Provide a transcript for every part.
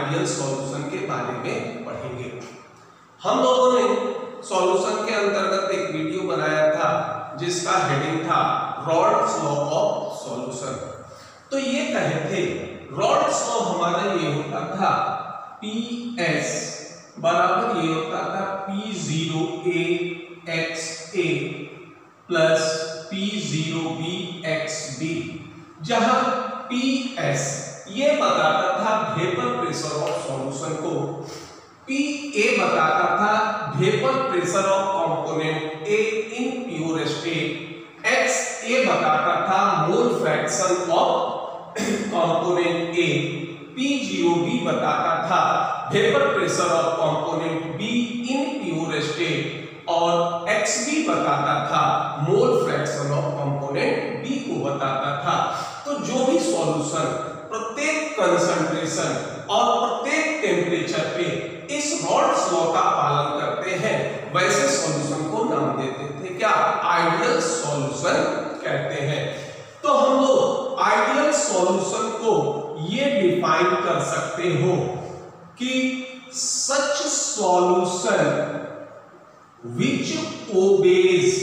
Ideal solution के बारे में पढ़ेंगे। हम लोगों ने सॉल्यूशन के अंतर्गत एक वीडियो बनाया था जिसका हेडिंग था रॉल्ड्स लॉ ऑफ सॉल्यूशन। तो ये कहे थे रॉल्ड्स लॉ हमारा ये होता था PS बराबर ये होता था P0A XA plus P0B XB, जहां PS ये बताता था वेपर प्रेशर ऑफ सॉल्यूशन को, PA बताता था vapour pressure of component A in pure state, XA बताता था mole fraction of component A, P0B बताता था vapour pressure of component B in pure state और XB बताता था mole fraction of component B को बताता था। तो जो भी सॉल्यूशन प्रत्येक कंसंट्रेशन और प्रत्येक टेम्परेचर पे इस रॉल्ड्स लॉ का पालन करते हैं वैसे सॉल्यूशन को नाम देते थे क्या? आइडियल सॉल्यूशन कहते हैं। तो हम लोग आइडियल सॉल्यूशन को ये डिफाइन कर सकते हो कि सच solution which obeys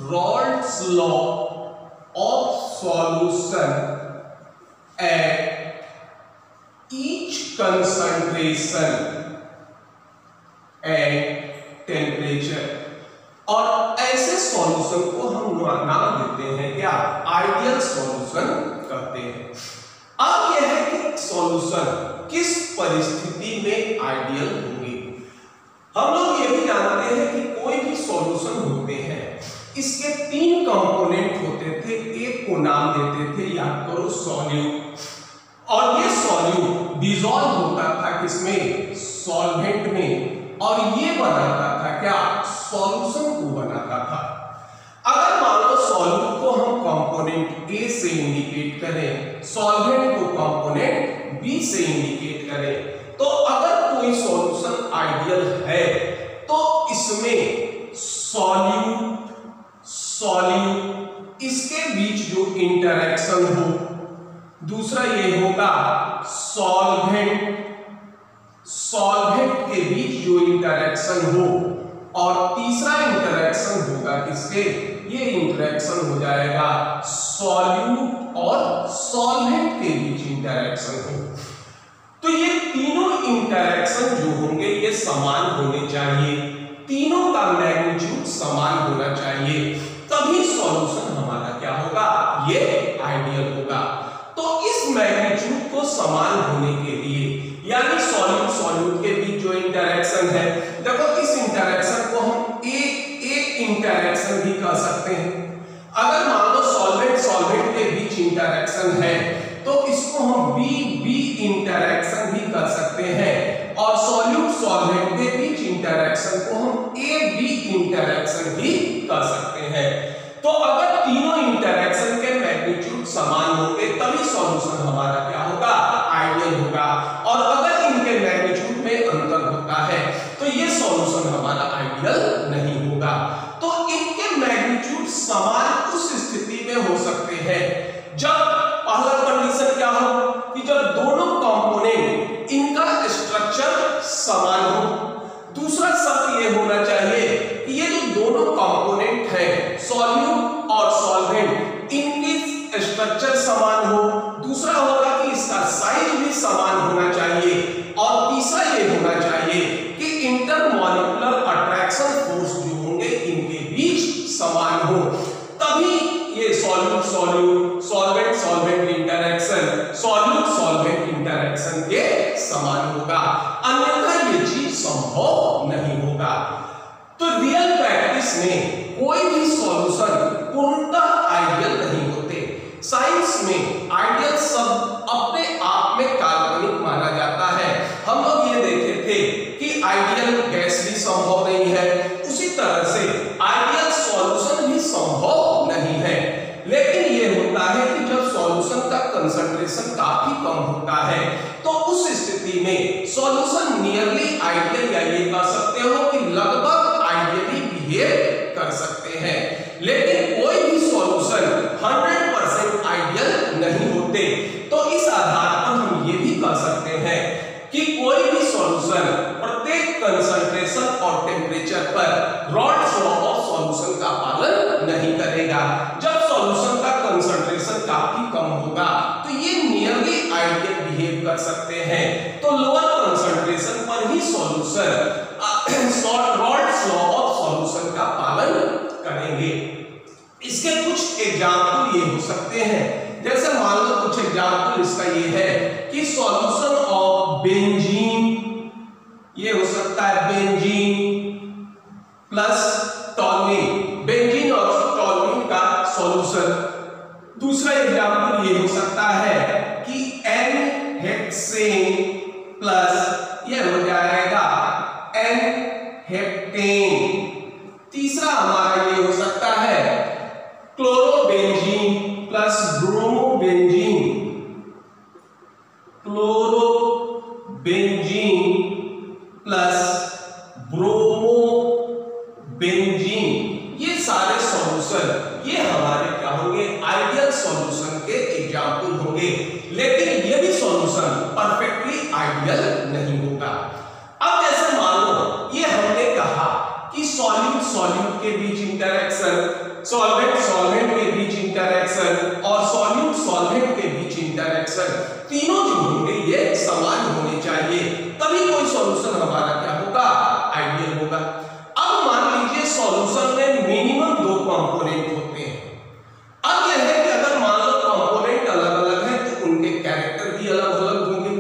Raoult's law of solution at each concentration and temperature। और ऐसे सॉल्यूशन को हम नाम देते हैं क्या? आइडियल सॉल्यूशन कहते हैं। अब यह है कि सॉल्यूशन किस परिस्थिति में आइडियल होंगे। हम लोग ये भी जानते हैं कि कोई भी सॉल्यूशन होते हैं इसके तीन कंपोनेंट होते थे। एक को नाम देते थे, याद करो, सॉल्यूट, और ये सॉल्यूट डिसॉल्व होता था किसमें? सॉल्वेंट में, और ये बनाता था क्या? सॉल्यूशन को बनाता था। अगर मान लो सॉल्यूट को हम कंपोनेंट A से इंडिकेट करें, सॉल्वेंट को कंपोनेंट B से इंडिकेट करें, तो अगर कोई सॉल्यूशन आइडियल है तो इसमें सॉल्यूट इसके बीच जो इंटरेक्शन हो, दूसरा ये होगा सॉल्वेंट के बीच जो इंटरेक्शन हो, और तीसरा इंटरेक्शन होगा किसके? ये इंटरेक्शन हो जाएगा सॉल्यूट और सॉल्वेंट के बीच इंटरेक्शन हो। तो ये तीनों इंटरेक्शन जो होंगे ये समान होने चाहिए, तीनों का मैग्नीट्यूड समान होना चाहिए, तभी सॉल्यूशन हमारा क्या होगा? ये आइडियल होगा। तो इस मैग्नीट्यूड को समान होने के लिए, यानी सॉल्यूट के बीच जो इंटरेक्शन है, देखो इस इंटरेक्शन को हम एक इंटरेक्शन भी कह सकते हैं। अगर मान लो सॉल्वेंट के बीच इंटरेक्शन है तो इसको हम बी इंटरेक्शन भी कर सकते हैं, और सॉल्वेंट के बीच इंटरेक्शन को हम बी इंटरेक्शन भी कर सकते हैं। तो अगर तीनों इंटरेक्शन के मैग्नीट्यूड समान होंगे तभी सॉल्यूशन हमारा क्या होगा? आइडियल होगा। और अगर इनके मैग्नीट्यूड में अंतर होता है तो ये सॉल्यूशन हमारा आइडियल नहीं होगा। तो इनके मैग्नीट्यूड समान उस स्थिति में हो सकते हैं जब पहला कंडीशन क्या हो कि जब दोनों कंपोनेंट इनका स्ट्रक्चर समान हो। दूसरा शर्त ये होना चाहिए कि ये जो दोनों कंपोनेंट हैं, सॉल्यूट और सॉल्वेंट, इनकी स्ट्रक्चर समान हो। दूसरा होगा कि इसका साइज भी समान होना चाहिए, और तीसरा ये होना चाहिए कि इंटरमॉलिक्यूलर अट्रैक्शन फोर्स जो होंगे इनके बीच समान हो, तभी ये सॉल्वेंट इंटरेक्शन सॉल्वेंट इंटरेक्शन के समान होगा, अन्यथा ये चीज संभव नहीं होगा। तो रियल प्रैक्टिस में कोई भी सॉल्यूशन पूर्णतः आइडियल नहीं होते। साइंस में आइडियल शब्द अपने आप में काल्पनिक माना जाता है। हम लोग ये देखे थे कि आइडियल गैस भी संभव नहीं है, उसी तरह से आइडियल सॉल्यूशन भी संभव नहीं है। लेकिन ये होता है कि जब सॉल्यूशन का कंसंट्रेशन काफी कम होता है तो उस स्थिति में सॉल्यूशन नियरली आइडियल, या ये कह सकते हो कि लगभग आइडियली बिहेव कर सकते हैं। लेकिन 100% आइडियल नहीं होते। तो इस आधार पर हम ये भी कह सकते हैं कि कोई भी सॉल्यूशन प्रत्येक कंसंट्रेशन और टेम्परेचर पर रॉल्स लॉ ऑफ सॉल्यूशन का पालन नहीं करेगा। जब सॉल्यूशन का कंसंट्रेशन काफी कम होगा तो ये नियरली आइडियल बिहेव कर सकते हैं। तो लोअर कंसंट्रेशन पर ही solution Raoult's law of solution का पालन करेंगे। इसके कुछ एग्जाम्पल ये हो सकते हैं, जैसे मान लो कुछ एग्जाम्पल इसका ये है कि सॉल्यूशन ऑफ बेंजीन, ये हो सकता है बेंजीन प्लस टॉल्यूइन, बेंजीन और टॉल्यूइन का सॉल्यूशन। दूसरा एग्जाम्पल ये हो सकता है कि एन हेक्सेन प्लस ये हो जाएगा एन हेप्टेन। तीसरा हमारा ये हो सकता है chlorobenzene plus bromobenzene, chlorobenzene plus bromobenzene. ये सारे सॉल्यूशन ये हमारे क्या होंगे, आइडियल सॉल्यूशन के एग्जाम्पल होंगे, लेकिन ये भी सॉल्यूशन परफेक्टली आइडियल नहीं होगा। अब जैसे मान लो ये हमने कहा कि सॉल्यूट सॉल्यूट के बीच इंटरेक्शन, सॉल्वेंट सॉल्वेंट के बीच इंटरेक्शन और सॉल्यूट सॉल्वेंट के बीच इंटरेक्शन, तीनों जो होंगे ये समान होने चाहिए, तभी कोई सॉल्यूशन हमारा क्या होगा, आइडियल होगा। अब मान लीजिए सॉल्यूशन में मिनिमम 2 कंपोनेंट होते हैं। अब यह है कि अगर मान लो कंपोनेंट अलग अलग है तो उनके कैरेक्टर भी अलग अलग होंगे,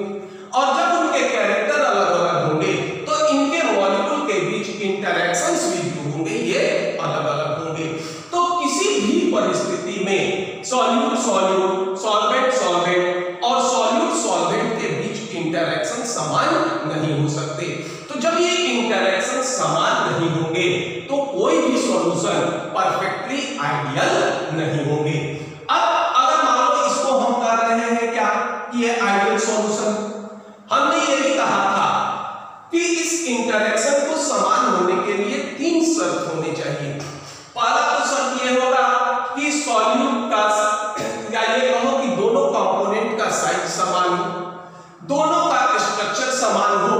और जब उनके कैरेक्टर अलग अलग होंगे तो इनके मॉलिक्यूल के बीच इंटरेक्शंस भी जो होंगे ये अलग अलग होंगे। तो किसी भी परिस्थिति में सॉल्यूट सॉल्यूट, सॉल्वेंट सॉल्वेंट और सॉल्यूट सॉल्वेंट के बीच इंटरेक्शन समान नहीं हो सकते। तो जब ये इंटरेक्शन समान नहीं होंगे तो कोई भी सॉल्यूशन परफेक्टली आइडियल नहीं होंगे। अब अगर मान लो इसको हम कर रहे हैं क्या कि ये आइडियल सॉल्यूशन, हमने ये भी कहा था कि इस इंटरेक्शन को समान होने के लिए 3 शर्त होनी चाहिए। पहला तो शर्त ये होगा कि सॉल्यूट का या ये कहो कि दोनों कंपोनेंट का साइज समान हो, दोनों का स्ट्रक्चर समान हो,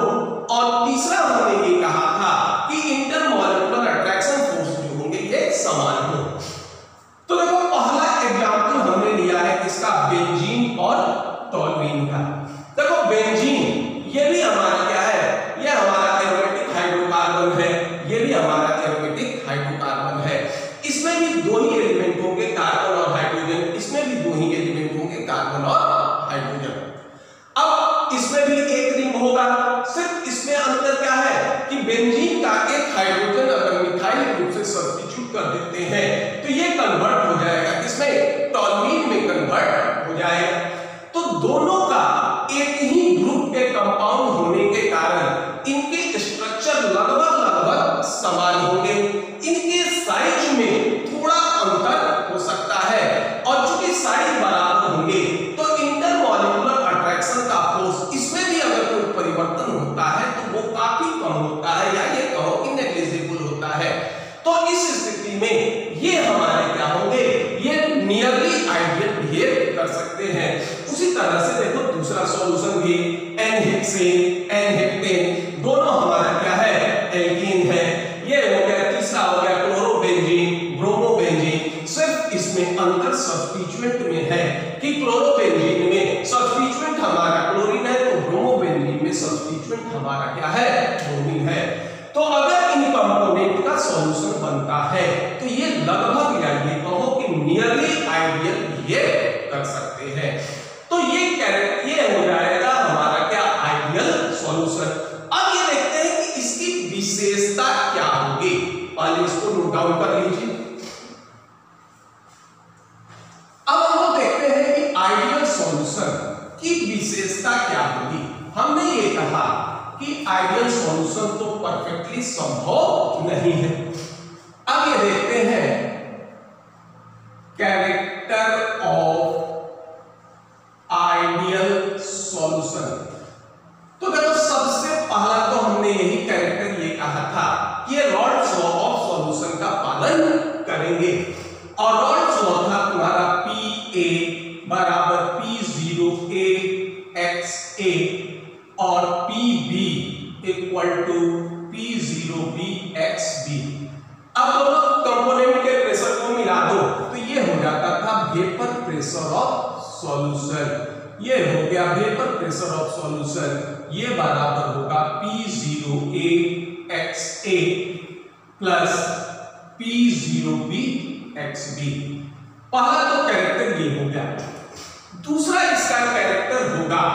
और तीसरा हमने ये कहा था कि इंटरमॉलिक्यूलर अट्रैक्शन फोर्स जो होंगे ये समान हो। तो देखो पहला एग्जांपल हमने लिया है किसका, बेंजीन और टॉल्यूइन का। देखो बेंजीन ये भी हमारा क्या है, ये हमारा एरोमेटिक हाइड्रोकार्बन है, ये भी हमारा एरोमेटिक हाइड्रोकार्बन है। इसमें भी 2 ही एलिमेंट होंगे, कार्बन और हाइड्रोजन, इसमें भी 2 ही एलिमेंट होंगे, कार्बन और हाइड्रोजन। अब इसमें भी एक रिंग होगा, सिर्फ इसमें अंतर क्या है कि बेंजीन का एक हाइड्रोजन अगर मिथाइल ग्रुप से सब्स्टिट्यूट कर देते हैं तो ये कन्वर्ट हो जाएगा किसमें, टॉल्यूइन में कन्वर्ट हो जाएगा। तो दोनों का एक ही ग्रुप के कंपाउंड होने के कारण इनके स्ट्रक्चर लगभग समान होंगे, इनके साइज में थोड़ा अंतर हो सकता है, और चूंकि साइज बराबर होंगे तो इंटरमॉलिक्यूलर अट्रैक्शन का फोर्स इसमें भी अगर कोई परिवर्तन होता है तो वो काफी कम होता है, या ये कहो कि नेग्लिजिबल होता है। तो इस स्थिति में ये हमारे क्या होंगे, ये नियरली आइडियल बिहेव कर सकते हैं। उसी तरह से देखो दूसरा सॉल्यूशन भी एन हेक्सेन एन हेप्टेन, दोनों हमारा क्या है, एल्कीन है। ये हो गया, तीसरा हो गया क्लोरोबेंजीन ब्रोमोबेंजीन। सिर्फ इसमें अंतर सब्स्टिट्यूएंट में है कि क्लोरोबेंजीन में सब्स्टिट्यूएंट हमारा क्लोरीन है, तो ब्रोमोबेंजीन में सब्स्टिट्यूएंट हमारा क्या है, ब्रोमीन है। तो अगर इन कंपोनेंट का सॉल्यूशन बनता है तो ये लगभग या ये कहो कि नियरली आइडियल ये कर सकते हैं। तो ये हो जाएगा हमारा क्या, आइडियल सॉल्यूशन। अब ये देखते हैं कि इसकी विशेषता क्या होगी, पहले इसको नोट डाउन कर लीजिए। अब हम लोग देखते हैं कि आइडियल सॉल्यूशन की विशेषता क्या होगी। हमने ये कहा कि आइडियल सॉल्यूशन तो परफेक्टली संभव नहीं है। अब ये देखते हैं कैरेक्टर ऑफ आइडियल सॉल्यूशन। तो देखो सबसे पहला तो हमने यही कैरेक्टर ये कहा था कि ये रॉल्स लॉ ऑफ सॉल्यूशन का पालन करेंगे, और रॉल्स लॉ था तुम्हारा प्रेशर ऑफ सॉल्यूशन। ये हो गया वेपर प्रेशर ऑफ सॉल्यूशन। ये बराबर होगा P0A XA plus P0B XB। पहला तो कैरेक्टर ये हो गया। दूसरा इसका कैरेक्टर होगा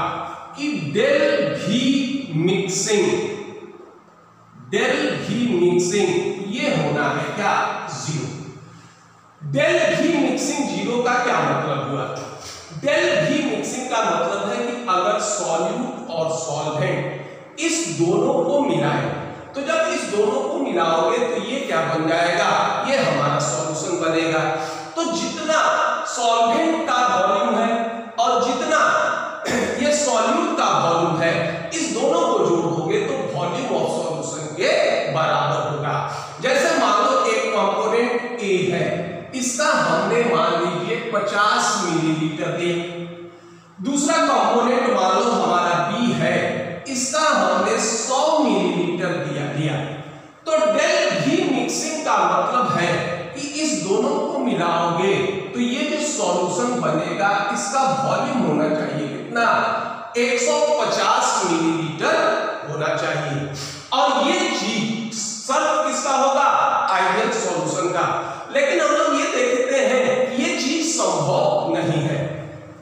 कि डेल भी मिक्सिंग, डेल भी मिक्सिंग ये होना है क्या, जीरो। डेल भी मिक्सिंग जीरो का क्या मतलब हुआ? डेल भी मिक्सिंग का मतलब है कि अगर सॉल्यूट और सॉल्वेंट इस दोनों को मिलाएं, तो जब इस दोनों को मिलाओगे तो ये क्या बन जाएगा, ये हमारा सॉल्यूशन बनेगा। तो जितना सॉल्वेंट का वॉल्यूम है और जितना ये सॉल्यूट का वॉल्यूम है, इस दोनों को जोड़ दोगे तो वॉल्यूम ऑफ सॉल्यूशन के बराबर होगा। जैसे मान लो एक कंपोनेंट A है, इसका हमने मान लीजिए 50 मिलीलीटर लिया। दूसरा कंपोनेंट मान लो हमारा B है, इसका हमने 100 मिलीलीटर दिया। तो डेल भी मिक्सिंग का मतलब है कि इस दोनों को मिलाओगे तो ये जो सॉल्यूशन बनेगा इसका वॉल्यूम होना चाहिए कितना, 150 मिलीलीटर होना चाहिए। और ये चीज शर्त किसका होगा, आइडियल सॉल्यूशन का। लेकिन हम लोग ये देखते हैं ये चीज संभव नहीं है।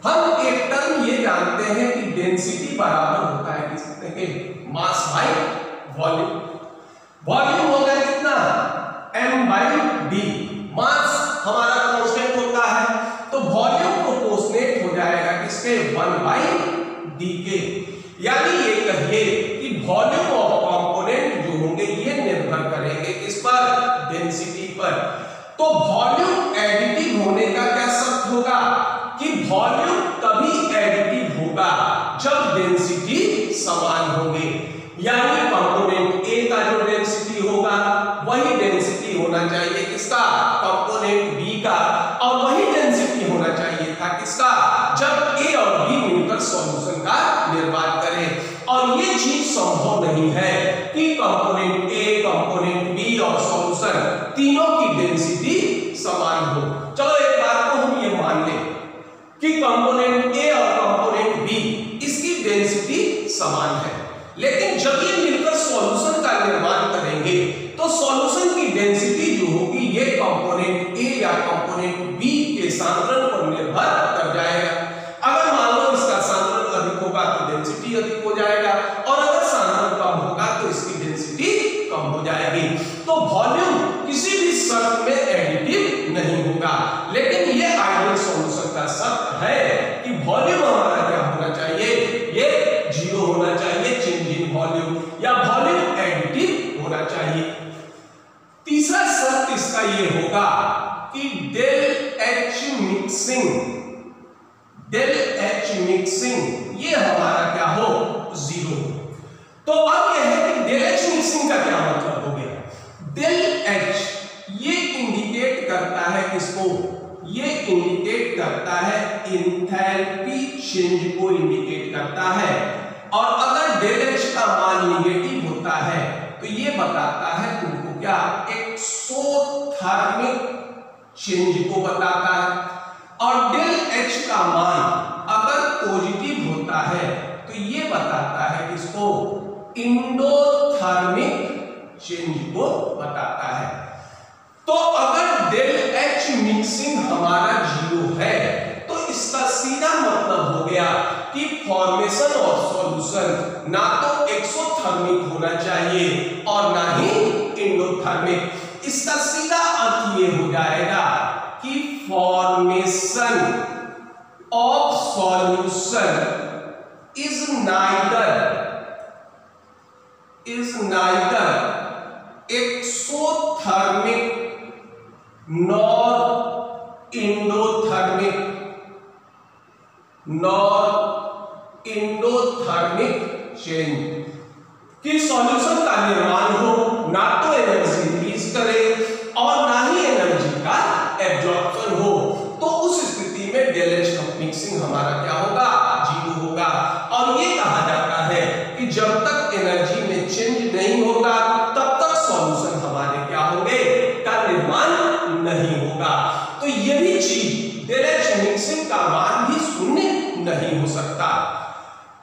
हम एक टर्म ये जानते हैं कि डेंसिटी बराबर होता है किसके, मास बाय वॉल्यूम। वॉल्यूम होगा कितना, m/d। मास हमारा कांस्टेंट होता है, तो वॉल्यूम प्रोपोर्शनेट हो जाएगा किसके, 1/d के। यानी ये कहिए कि वॉल्यूम ऑफ कंपोनेंट जो होंगे ये निर्भर करेंगे किस पर, डेंसिटी पर। तो वॉल्यूम एडिटिव होने का क्या शर्त होगा कि वॉल्यूम तभी एडिटिव होगा जब डेंसिटी समान होंगे। यानी कंपोनेंट A का जो डेंसिटी होगा वही डेंसिटी होना चाहिए किसका, कंपोनेंट B का। और वही डेंसिटी होना चाहिए था किसका, जब A और B मिलकर सॉल्यूशन का निर्माण करें। और ये चीज संभव नहीं है कि कंपोनेंट A, कंपोनेंट B और सॉल्यूशन तीनों की डेंसिटी समान हो। चलो एक बात को हम ये मान लें कि कंपोनेंट A और कंपोनेंट B इसकी डेंसिटी समान है, लेकिन जब ये मिलकर सॉल्यूशन का निर्माण करेंगे तो सॉल्यूशन की डेंसिटी जो होगी ये कंपोनेंट A या कंपोनेंट B के सांद्रण पर निर्भर कर जाएगा। अगर मान लो इसका सांद्रण अधिक होगा तो डेंसिटी अधिक हो जाएगा, और अगर सांद्रण कम होगा तो इसकी डेंसिटी कम हो जाएगी। तो वॉल्यूम किसी भी शर्त में एडिटिव नहीं होगा। लेकिन ये आइडियल सॉल्यूशन का शर्त है कि वॉल्यूम हमारा क्या होना चाहिए, ये जीरो होना चाहिए, चेंज इन वॉल्यूम, या वॉल्यूम एडिटिव होना चाहिए। तीसरा शर्त इसका ये होगा कि डेल H मिक्सिंग ये हमारा क्या हो, जीरो। तो अब यह है कि डेल H मिक्सिंग का क्या मतलब हो गया, डेल H ये इंडिकेट करता है किसको, ये इंडिकेट करता है एंथैल्पी चेंज को इंडिकेट करता है। और अगर डेल H का मान निगेटिव होता है तो ये बताता है तुमको क्या, एक्सोथर्मिक चेंज को बताता है। और डेल H का मान अगर पॉजिटिव होता है तो ये बताता है किसको, इंडोथर्मिक चेंज को बताता है। तो अगर डेल H मिक्सिंग हमारा जीरो है तो इसका सीधा मतलब हो गया कि फॉर्मेशन ऑफ सॉल्यूशन ना तो एक्सोथर्मिक होना चाहिए और ना ही इंडोथर्मिक। इसका सीधा अर्थ ये हो जाएगा कि formation of solution is neither exothermic nor endothermic change कि सॉल्यूशन का निर्माण हो, ना तो एनर्जी रिलीज करे और ना ही एनर्जी का एब्जॉर्प्शन हो। तो उस स्थिति में डेल H मिक्सिंग हमारा क्या होगा, जीरो होगा। और ये कहा जाता है कि जब तक एनर्जी में चेंज नहीं होगा तब तक सॉल्यूशन हमारे क्या होंगे, का निर्माण नहीं होगा। तो ये भी चीज डेल एच मिक्सिंग का मान भी शून्य नहीं हो सकता।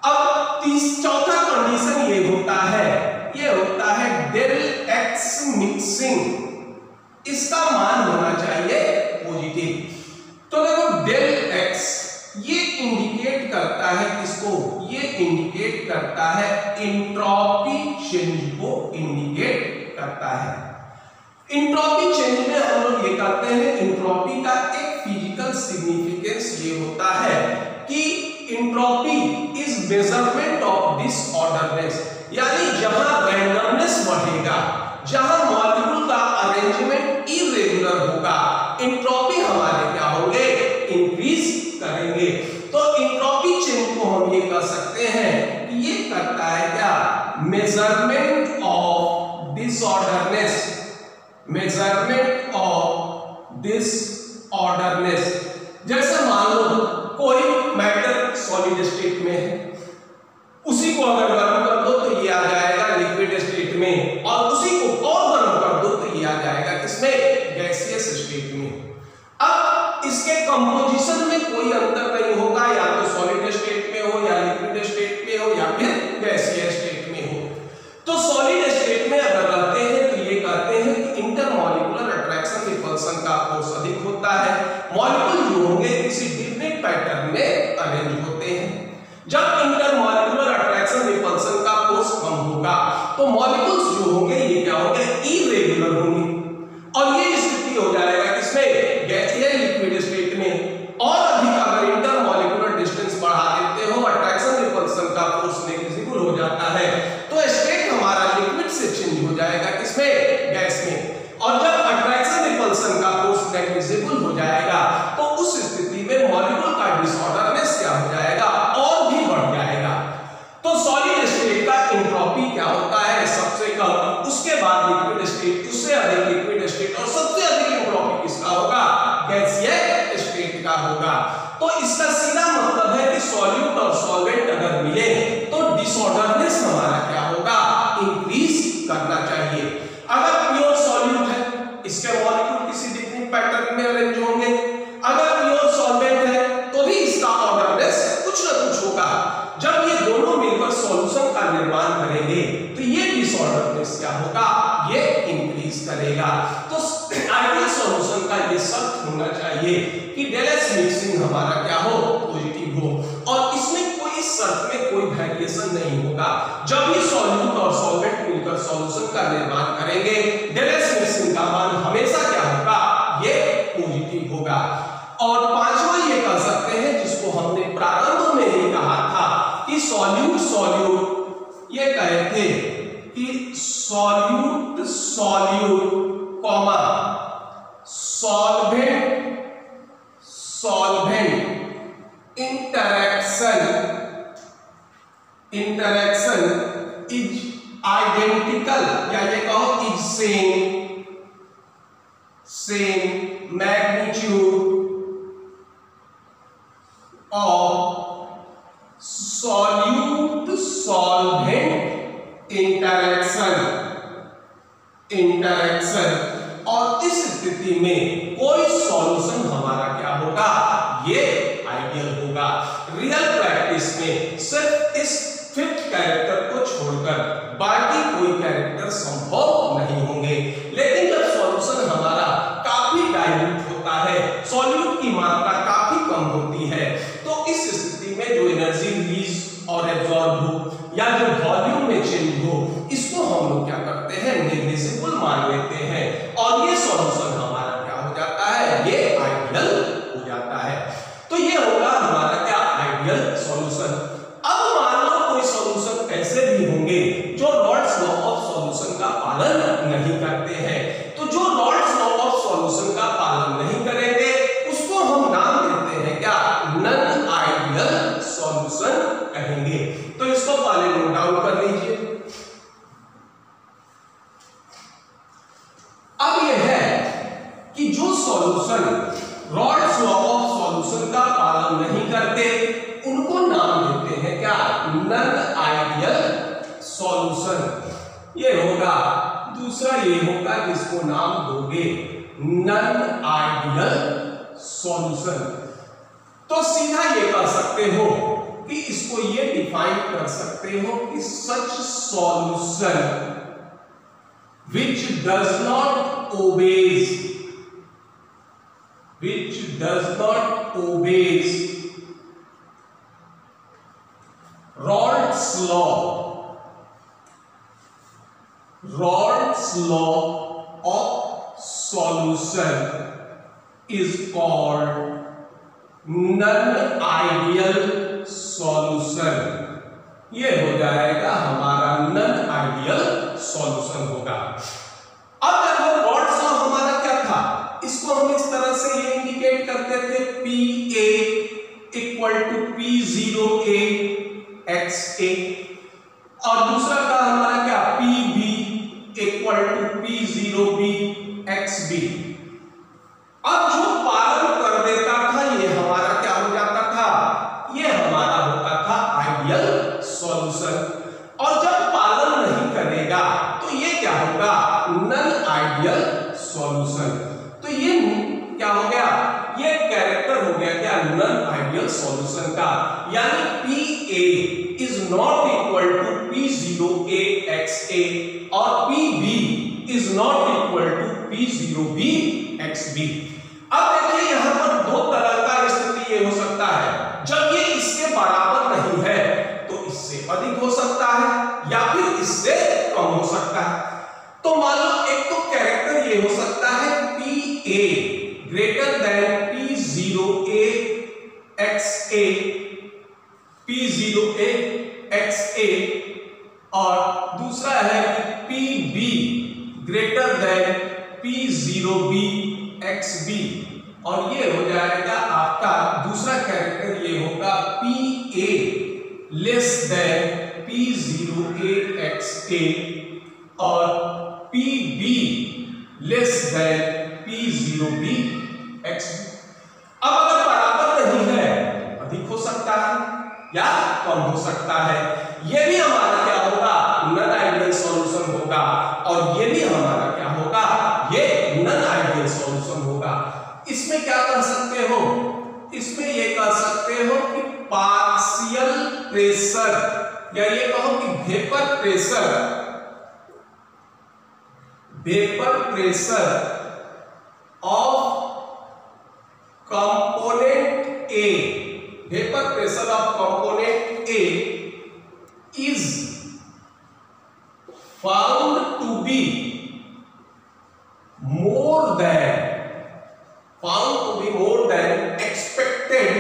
अब चौथा कंडीशन ये होता है डेल एक्स मिक्सिंग, इसका मान होना चाहिए पॉजिटिव। तो देखो डेल एक्स ये इंडिकेट करता है किसको, ये इंडिकेट करता है एंट्रोपी चेंज को इंडिकेट करता है। एंट्रोपी चेंज में हम लोग ये करते हैं, एंट्रोपी का एक फिजिकल सिग्निफिकेंस ये होता है कि entropy is measurement of disorderness, यानी जहां रैंडमनेस बढ़ेगा, जहां मॉलिक्यूल का अरेंजमेंट इरेगुलर होगा, एंट्रोपी हमारे क्या होंगे, इंक्रीज करेंगे। तो एंट्रोपी चेंज को हम ये कह सकते हैं कि ये करता है क्या, measurement of disorderness, measurement of disorderness. जैसे मान लो कोई मैटर सॉलिड स्टेट में है, उसी को अगर गर्म कर दो तो ये आ जाएगा लिक्विड स्टेट में, और उसी को और गर्म कर दो तो ये आ जाएगा किसमें, गैसियस स्टेट में। अब इसके कंपोजिशन में कोई अंतर नहीं होगा, या तो सॉलिड स्टेट में हो, या लिक्विड स्टेट में हो, या फिर गैसियस स्टेट में हो। तो सॉलिड स्टेट में अगर रहते हैं तो ये कहते हैं कि इंटरमॉलिक्यूलर अट्रैक्शन रिपल्सन का फोर्स अधिक होता है, मॉलिक्यूल जो होंगे किसी डिफरेंट पैटर्न में अरेंज होते हैं। जब इंटरमॉलिक्यूलर अट्रैक्शन रिपल्सन का फोर्स कम होगा तो मॉलिक्यूल्स जो होंगे ये क्या होंगे, इरेगुलर होंगे, और ये स्थिति हो जाएगा किसमें, गैसीय लिक्विड स्टेट में। और अधिक अगर इंटरमॉलिक्यूलर डिस्टेंस बढ़ा देते हो, अट्रैक्शन रिपल्सन का फोर्स नेग्लिजिबल हो जाता है, तो स्टेट हमारा लिक्विड से चेंज हो जाएगा किसमें, गैस में। और जब अट्रैक्शन रिपल्सन का फोर्स नेग्लिजिबल हो जाएगा तो उस स्थिति में मॉलिक्यूल का डिसऑर्डरनेस क्या हो जाएगा, और भी बढ़ जाएगा। तो सॉलिड स्टेट का एंट्रोपी क्या होता है, सबसे कम, उसके बाद लिक्विड स्टेट, उससे अधिक लिक्विड स्टेट, और सबसे अधिक एंट्रोपी किसका होगा, गैसीय स्टेट का होगा। तो इसका सीधा मतलब है कि सॉल्यूट और सॉल्वेंट अगर मिले तो डिसऑर्डरनेस हमारा क्या होगा, इंक्रीज करना चाहिए। अगर प्योर सॉल्यूट है, इसके मॉलिक्यूल किसी डिफरेंट पैटर्न में अरेंज होंगे, अगर प्योर सॉल्वेंट है तो भी इसका ऑर्डरनेस कुछ ना कुछ होगा। जब ये दोनों मिलकर सॉल्यूशन का निर्माण करेंगे तो ये डिसऑर्डरनेस क्या होगा, ये इंक्रीज करेगा। तो आइडियल सॉल्यूशन का ये शर्त होना चाहिए कि डेल एच मिक्सिंग हमारा क्या हो, पॉजिटिव हो, और इसमें कोई शर्त में कोई वेरिएशन नहीं होगा। जब ये सॉल्यूट और सॉल्वेंट मिलकर सॉल्यूशन का निर्माण करेंगे, डेल एच मिक्सिंग का मान हमेशा क्या होगा, ये पॉजिटिव होगा। और पांचवा ये कह सकते हैं, जिसको हमने प्रारंभ में ही कहा था कि सॉल्यूट सॉल्यूट, ये कहे थे कि solute solute comma solvent solvent interaction is identical, या ये कहो is same magnitude of solute solvent interaction, और इस स्थिति में कोई सॉल्यूशन हमारा क्या होगा, ये आइडियल होगा। रियल प्रैक्टिस में सिर्फ इस फिफ्थ कैरेक्टर को छोड़कर बाकी कोई कैरेक्टर संभव नहीं होंगे। लेकिन जब सॉल्यूशन हमारा काफी डाइल्यूट होता है, सॉल्यूट की मात्रा काफी कम होती है, तो इस स्थिति में जो एनर्जी रिलीज और एब्जॉर्ब हो या जो वॉल्यूम में चेंज हो, इसको हम लोग क्या करते हैं, नेग्लिजिबल मान लेते हैं, और ये सॉल्यूशन हमारा क्या हो जाता है, ये आइडियल हो जाता है। तो ये होगा हमारा क्या, आइडियल सॉल्यूशन। अब मान लो कोई सॉल्यूशन ऐसे भी होंगे जो रॉल्स लॉ ऑफ सॉल्यूशन का पालन नहीं करते हैं, तो जो रॉल्स लॉ ऑफ सॉल्यूशन का पालन नहीं करेंगे उसको हम नाम देते हैं क्या, नॉन आइडियल सॉल्यूशन कहेंगे। तो इसको पहले नोट डाउन कर लीजिए। अब यह है कि जो solution Raoult's law of solution का पालन नहीं करते उनको नाम देते हैं क्या, नॉन आइडियल सॉल्यूशन। ये होगा। दूसरा ये होगा जिसको नाम दोगे नॉन आइडियल सॉल्यूशन। तो सीधा ये कर सकते हो कि इसको ये डिफाइन कर सकते हो कि सच solution which does not obeys Rod's law of solution is called non-ideal solution। ये हो जाएगा हमारा नन आइडियल सॉल्यूशन होगा। अब देखो रॉड्स लॉ हमारा क्या था, इसको हम इस तरह से ये इंडिकेट करते थे PA equal to P0A XA, और दूसरा था हमारा क्या PB equal to P0B XB। अब जो पालन कर देता था ये हमारा क्या हो जाता था, ये हमारा होता था आइडियल सॉल्यूशन, और जब पालन नहीं करेगा तो ये क्या होगा, नन आइडियल सॉल्यूशन। तो ये क्या हो गया, ये कैरेक्टर हो गया क्या, नन आइडियल सॉल्यूशन का, यानी PA is not equal to P0A XA और PB is not equal to P0B XB। अब देखिए यहां पर दो तरह का स्थिति ये हो सकता है, जब ये इसके बराबर नहीं है तो इससे अधिक हो सकता है या फिर इससे कम हो सकता है। तो मान लो एक तो कैरेक्टर ये हो सकता है PA greater than P0A XA, P0A XA, और दूसरा है कि PB greater than P0B XB, और ये हो जाएगा आपका दूसरा कैरेक्टर ये होगा PA less than P0A XA और PB less than P0B XB। अब अगर बराबर नहीं है, अधिक हो सकता है या कम हो सकता है, ये भी हमारा क्या होगा, नन आइडियल सॉल्यूशन होगा, और ये भी हमारा क्या होगा, ये नन आइडियल सॉल्यूशन होगा। इसमें क्या कर सकते हो, इसमें ये कर सकते हो कि पार्शियल प्रेशर, या ये कहो कि vapour pressure of component A, vapour pressure of component A is found to be more than expected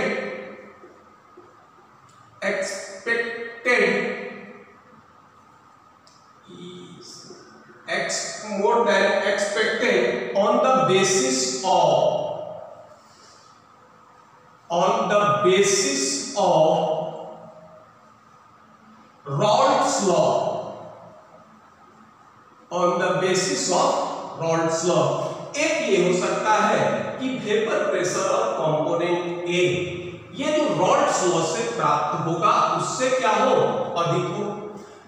on the basis of Rod's law। एक ये हो सकता है कि vapour pressure of component A ये जो रॉड्स लॉ से प्राप्त होगा उससे क्या हो, अधिक हो।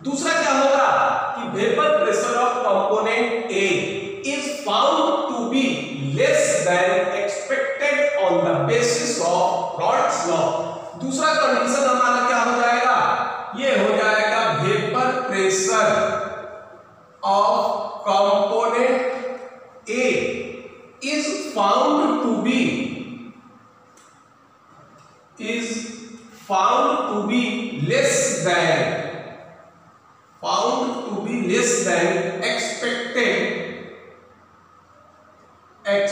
दूसरा क्या होगा कि vapour pressure of component A is found to be less than expected on the basis of Raoult's law. दूसरा कंडीशन हमारा क्या हो जाएगा, ये हो जाएगा vapour pressure of component A is found to be less than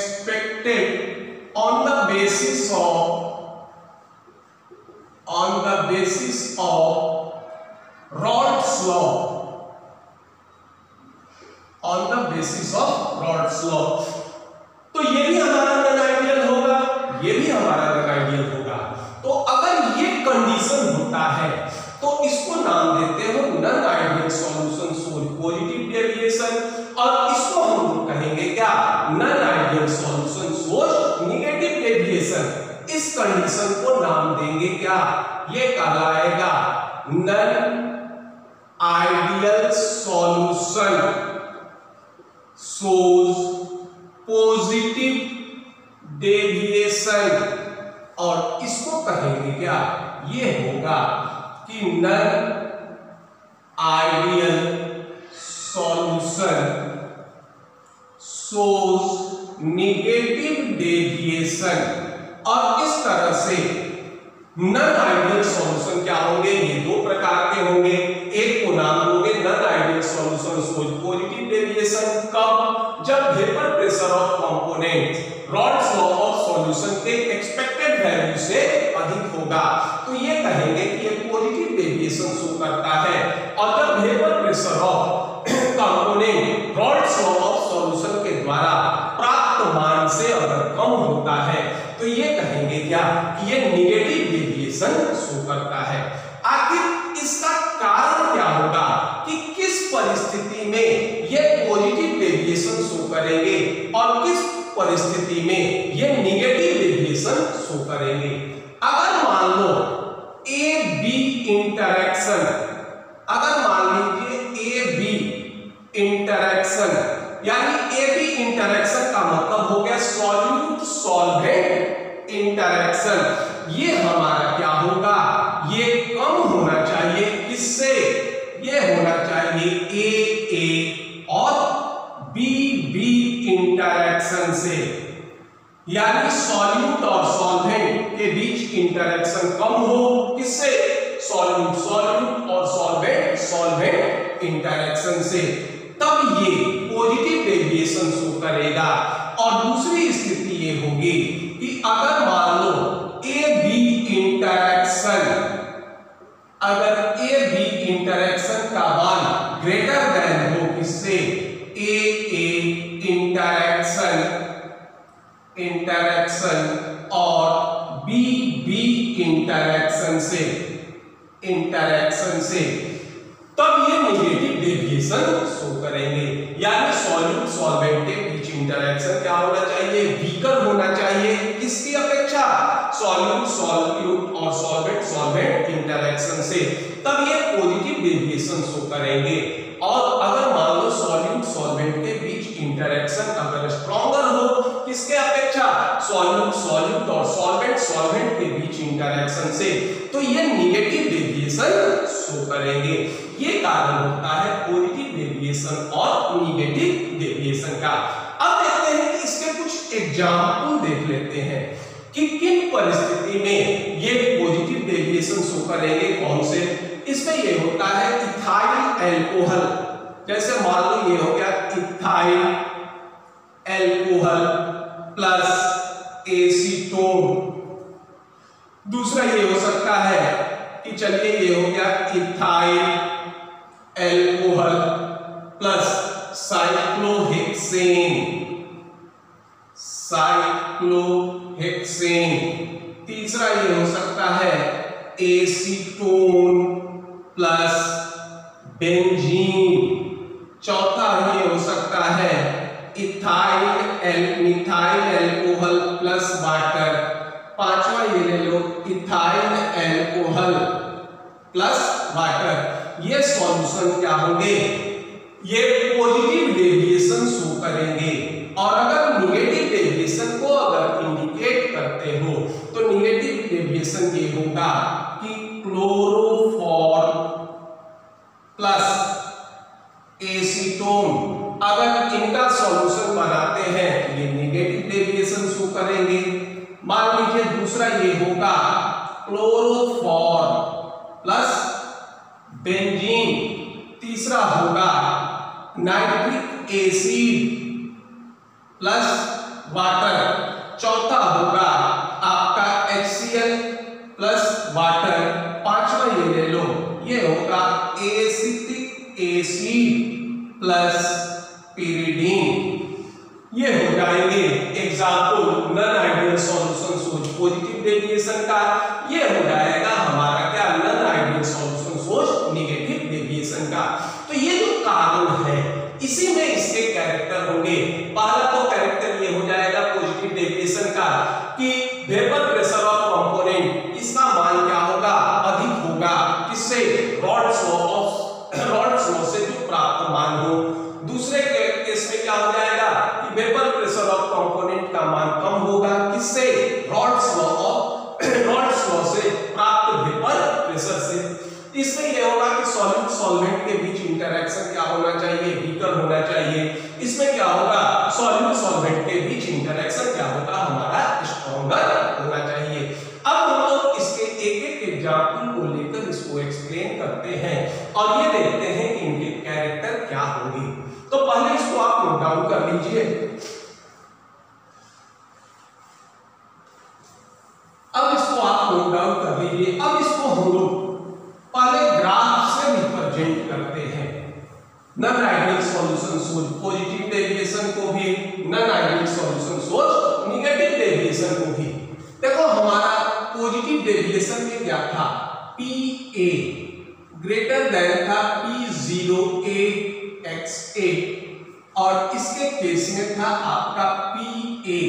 expected on the basis of Rod's law। तो ये भी हमारा नन आइडियल होगा, ये भी हमारा नन आइडियल होगा। तो अगर ये कंडीशन होता है तो इसको नाम देते हो non ideal solution shows positive deviation, और इसको हम कहेंगे क्या, non ideal solution shows negative deviation. इस कंडीशन को नाम देंगे क्या, ये कहलाएगा non ideal solution shows positive deviation, और इसको कहेंगे क्या, ये होगा कि non ideal solution shows negative deviation. और इस तरह से नॉन आइडियल सॉल्यूशन क्या होंगे, ये दो प्रकार के होंगे। एक को नाम दोगे non ideal solution shows positive deviation, कब, जब vapour pressure of component Rawls law of solution के एक्सपेक्टेड वैल्यू से अधिक होगा, तो ये कहेंगे कि ये पॉजिटिव डेविएशन शो करता है। और जब vapour pressure of component Rawls law of solution के द्वारा प्राप्त मान से अगर कम होता है, तो ये कहेंगे क्या कि ये नेगेटिव डेविएशन शो करता है। आखिर इसका कारण क्या होगा कि किस परिस्थिति में ये पॉजिटिव डेविएशन शो करेंगे और किस परिस्थिति में ये नेगेटिव डेविएशन शो करेंगे। अगर मान लो ए बी इंटरैक्शन, अगर मान लीजिए ए बी इंटरैक्शन, यानी ए बी इंटरैक्शन का मतलब हो गया सॉल्यूट सॉल्वेंट इंटरैक्शन, ये हमारा क्या होगा, ये कम होना चाहिए, किससे, ये होना चाहिए ए और बी इंटरैक्शन से, यानी सॉल्यूट और सॉल्वेंट के बीच इंटरैक्शन कम हो, किससे, सॉल्यूट और सॉल्वेंट इंटरैक्शन से, तब ये पॉजिटिव डेविएशन शो करेगा। और दूसरी स्थिति ये होगी कि अगर मान लो ए बी इंटरैक्शन, अगर ए बी इंटरैक्शन का मान ग्रेटर देन हो किससे, ए इंटरैक्शन और बी इंटरैक्शन से, तब ये नेगेटिव डेविएशन शो करेंगे। यानी सॉल्यूट सॉल्वेंट के बीच इंटरैक्शन क्या होना चाहिए, वीकर होना चाहिए, किसकी अपेक्षा, सॉल्यूट और सॉल्वेंट इंटरैक्शन से, तब ये पॉजिटिव डेविएशन शो करेंगे। और अगर मान लो सॉल्यूट सॉल्वेंट के बीच इंटरैक्शन अगर स्ट्रॉन्गर हो, किसके अपेक्षा, सॉल्यूट और सॉल्वेंट के बीच इंटरैक्शन से, तो ये नेगेटिव डेविएशन शो करेंगे। ये कारण होता है पॉजिटिव डेविएशन और नेगेटिव डेविएशन का। अब देखते हैं कि इसके कुछ एग्जाम्पल देख लेते हैं कि किन परिस्थिति में ये पॉजिटिव डेविएशन शो करेंगे, कौन से। इसमें ये होता है इथाइल एल्कोहल, जैसे मान लो ये हो गया इथाइल एल्कोहल प्लस एसीटोन। दूसरा ये हो सकता है कि चलिए ये हो गया इथाइल एल्कोहल प्लस साइक्लोहेक्सेन। तीसरा ये हो सकता है एसीटोन प्लस बेंजीन। चौथा ये हो सकता है मिथाइल एल्कोहल प्लस वाटर। पांचवा ये ले लो इथाइल एल्कोहल प्लस वाटर। ये सॉल्यूशन क्या होंगे, ये पॉजिटिव डेविएशन शो करेंगे। और अगर निगेटिव डेविएशन को अगर इंडिकेट करते हो तो निगेटिव डेविएशन ये होगा कि क्लोरोफॉर्म प्लस एसीटोन, अगर इनका सॉल्यूशन बनाते हैं तो ये नेगेटिव डेविएशन शो करेंगे। मान लीजिए दूसरा ये होगा क्लोरोफॉर्म प्लस बेंजीन। तीसरा होगा नाइट्रिक एसिड प्लस वाटर। चौथा होगा आपका HCl प्लस वाटर। पांचवा ये ले लो, ये होगा एसिटिक एसिड प्लस पिरिडीन। ये हो जाएंगे एग्जाम्पल नॉन आइडियल सॉल्यूशन सोच पॉजिटिव डेविएशन का। ये हो जाएगा हमारा क्या, नॉन आइडियल सॉल्यूशन सोच नेगेटिव डेविएशन का। तो ये जो कारण है इसी में इसके कैरेक्टर होंगे। पहला तो कैरेक्टर ये हो जाएगा पॉजिटिव डेविएशन का कि वेपर प्रेशर ऑफ कंपोनेंट, इसका मान क्या होगा, अधिक होगा। किससे, रॉल्स लॉ से जो प्राप्त मान हो। दूसरे केस में क्या हो जाएगा कि वेपर प्रेशर ऑफ कंपोनेंट का मान कम होगा। रॉल्स लॉ से प्राप्त वेपर प्रेशर से। इसमें यह होगा कि सॉलिड सॉल्वेंट के बीच इंटरेक्शन क्या होना चाहिए, वीकर होना चाहिए। इसमें क्या होगा, सॉलिड सॉल्वेंट के बीच इंटरेक्शन क्या होगा, हमारा स्ट्रॉन्गर होना चाहिए। अब हम लोग इसके एक एक एग्जाम्पल को लेकर इसको एक्सप्लेन करते हैं और ये देखते हैं कि इनके कैरेक्टर क्या होंगे। तो पहले इसको आप नोट डाउन कर लीजिए। अब इसको आप नोट डाउन कर लीजिए। अब इसको हम लोग पहले ग्राफ से रिप्रेजेंट करते हैं। नॉन आइडियल सॉल्यूशन सोच पॉजिटिव डेविएशन को भी, नॉन आइडियल सॉल्यूशन सोच नेगेटिव डेविएशन को भी। देखो हमारा पॉजिटिव डेविएशन में क्या था, PA ग्रेटर देन था P0A XA और इसके केस में था आपका PA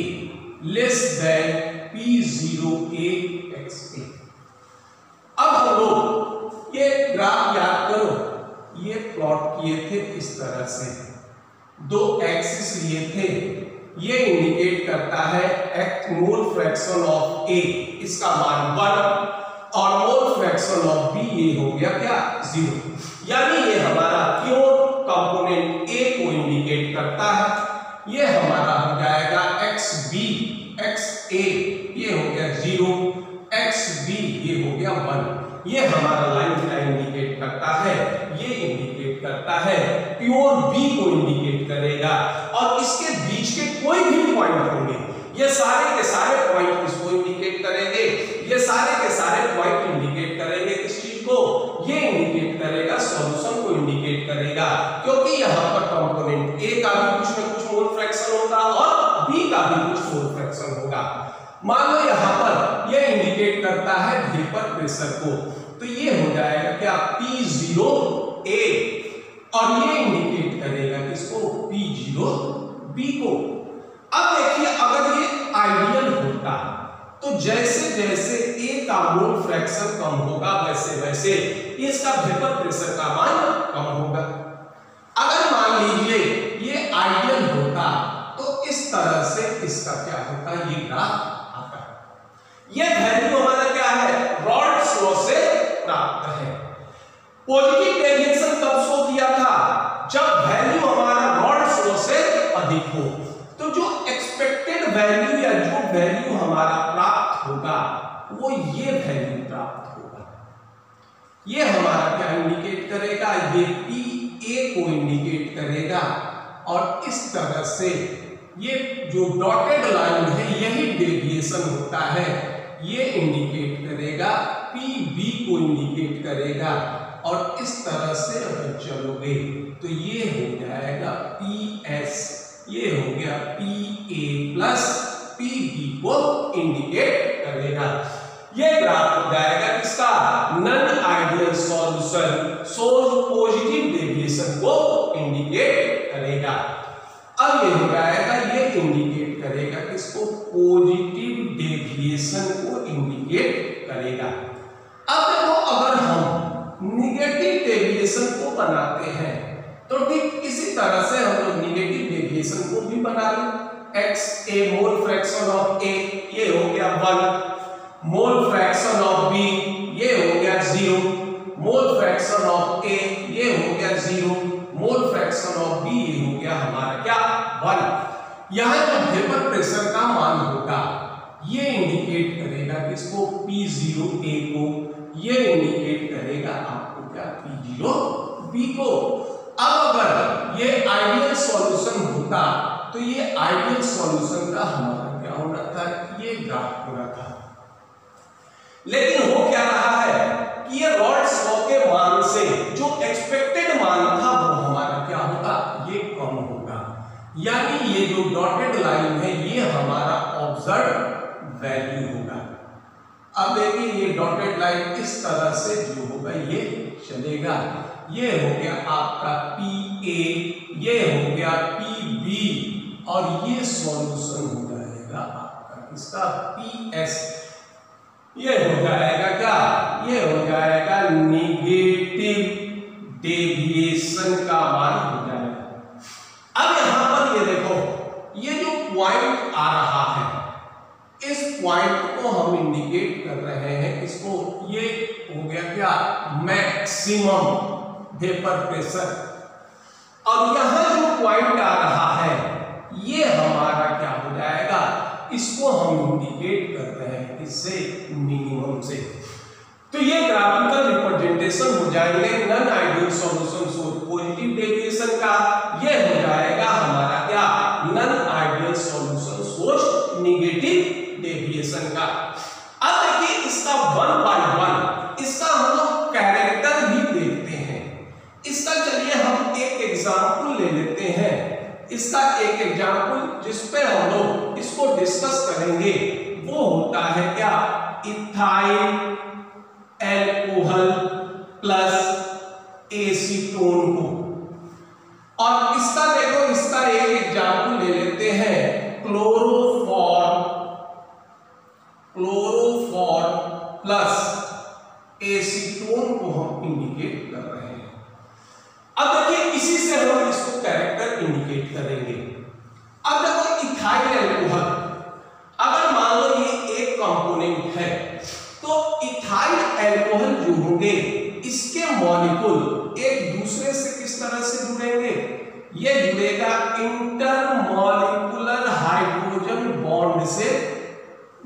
less than P0A XA। अब हम लोग ये ग्राफ याद करो, ये प्लॉट किए थे इस तरह से, दो एक्सिस लिए थे। ये इंडिकेट करता है मोल फ्रैक्शन ऑफ A, इसका मान 1 और मोल फ्रैक्शन ऑफ B ये हो गया क्या 0। यानी ये हमारा प्योर कंपोनेंट A को इंडिकेट करता है। ये हमारा हो जाएगा XB XA ये हो गया 0, XB ये हो गया 1। ये हमारा लाइन क्या इंडिकेट करता है, ये इंडिकेट करता है प्योर B को इंडिकेट करेगा। और इसके बीच के कोई भी पॉइंट होंगे, ये सारे के सारे पॉइंट इसको इंडिकेट करेंगे। ये सारे के सारे पॉइंट इंडिकेट करेंगे किस चीज को, ये इंडिकेट करेगा सॉल्यूशन को इंडिकेट करेगा। क्योंकि यहाँ पर कंपोनेंट A का भी कुछ न कुछ मोल फ्रैक्शन होगा और B का भी कुछ मोल फ्रैक्शन होगा। मान लो यहाँ पर ये इंडिकेट करता है वेपर प्रेशर को, तो ये हो जाएगा क्या P0A और ये इंडिकेट करेगा किसको, P0B को। अब देखिए अगर ये आइडियल होता तो जैसे जैसे A का मोल फ्रैक्शन कम होगा वैसे वैसे इसका वेपर प्रेशर का मान कम होगा। अगर मान लीजिए ये आइडियल होता तो इस तरह से इसका क्या होता, ये ग्राफ आता है। ये वैल्यू हमारा क्या है, रॉल्स लॉ से प्राप्त है। पॉजिटिव डेविएशन कब शो किया था, जब वैल्यू हमारा रॉल्स लॉ से अधिक हो। तो जो एक्सपेक्टेड वैल्यू या जो वैल्यू हमारा प्राप्त होगा वो ये वैल्यू प्राप्त होगा। ये हमारा क्या इंडिकेट करेगा, ये PA को इंडिकेट करेगा। और इस तरह से ये जो डॉटेड लाइन है यही डेविएशन होता है, ये इंडिकेट करेगा PB को इंडिकेट करेगा। और इस तरह से अगर चलोगे तो ये हो जाएगा PS, ये हो गया PA प्लस PB को इंडिकेट करेगा। ये ग्राफ हो जाएगा किसका, non ideal solution source positive deviation को इंडिकेट करेगा। अब ये हो जाएगा, ये इंडिकेट करेगा किसको, पॉजिटिव डेविएशन को इंडिकेट करेगा। अब देखो अगर हम नेगेटिव डेविएशन को बनाते हैं तो ठीक इसी तरह से हम लोग नेगेटिव डेविएशन को भी बना लें। XA mole fraction of A ये हो गया 1, मोल फ्रैक्शन ऑफ B ये हो गया 0, मोल फ्रैक्शन ऑफ A ये हो गया 0, मोल फ्रैक्शन ऑफ B ये हो गया हमारा क्या 1। यहाँ जो वेपर प्रेशर का मान होगा ये इंडिकेट करेगा किसको, P0A को, ये इंडिकेट करेगा आपको क्या P0B को। अब अगर ये आइडियल सॉल्यूशन होता तो ये आइडियल सॉल्यूशन का हमारा क्या होना था, ये ग्राफ होना था। लेकिन हो क्या रहा है कि ये रॉल्स लॉ के मान से जो एक्सपेक्टेड मान था वो हमारा क्या होगा, ये कम होगा। यानी ये जो डॉटेड लाइन है ये हमारा ऑब्जर्व वैल्यू होगा। अब देखिए ये डॉटेड लाइन इस तरह से जो होगा ये चलेगा। ये हो गया आपका PA, ये हो गया PB और ये सॉल्यूशन हो जाएगा आपका किसका PS। ये हो जाएगा क्या, ये हो जाएगा नेगेटिव डेविएशन का मान हो जाएगा। अब यहां पर ये देखो, ये जो पॉइंट आ रहा है इस पॉइंट को हम इंडिकेट कर रहे हैं, इसको, ये हो गया क्या, मैक्सिमम वेपर प्रेशर। और यहां जो पॉइंट आ रहा है ये हमारा क्या हो जाएगा, इसको हम इंडिकेट कर रहे हैं इससे, मिनिमम से। तो ये ग्राफिकल रिप्रेजेंटेशन हो जाएंगे non ideal solution source positive deviation का, ये हो जाएगा हमारा क्या, non ideal solution source negative deviation का। अब देखिए इसका वन बाय वन इसका हम लोग कैरेक्टर भी देखते हैं। इसका चलिए हम एक एग्जांपल ले लेते हैं, इसका एक एग्जांपल जिस पे हम लोग इसको डिस्कस करेंगे वो होता है क्या, इथाइल एल्कोहल प्लस एसीटोन को। और इसका देखो, इसका एक एग्जांपल ले लेते हैं, क्लोरोफॉर्म प्लस एसीटोन को हम इंडिकेट कर रहे हैं। अब देखिए इसी से हम इसको कैरेक्टर इंडिकेट करेंगे। अब देखो इथाइल एल्कोहल, अगर मान लो ये एक कंपोनेंट है तो इथाइल एल्कोहल जो होंगे इसके मॉलिक्यूल एक दूसरे से किस तरह से जुड़ेंगे, ये जुड़ेगा इंटरमॉलिक्यूलर हाइड्रोजन बॉन्ड से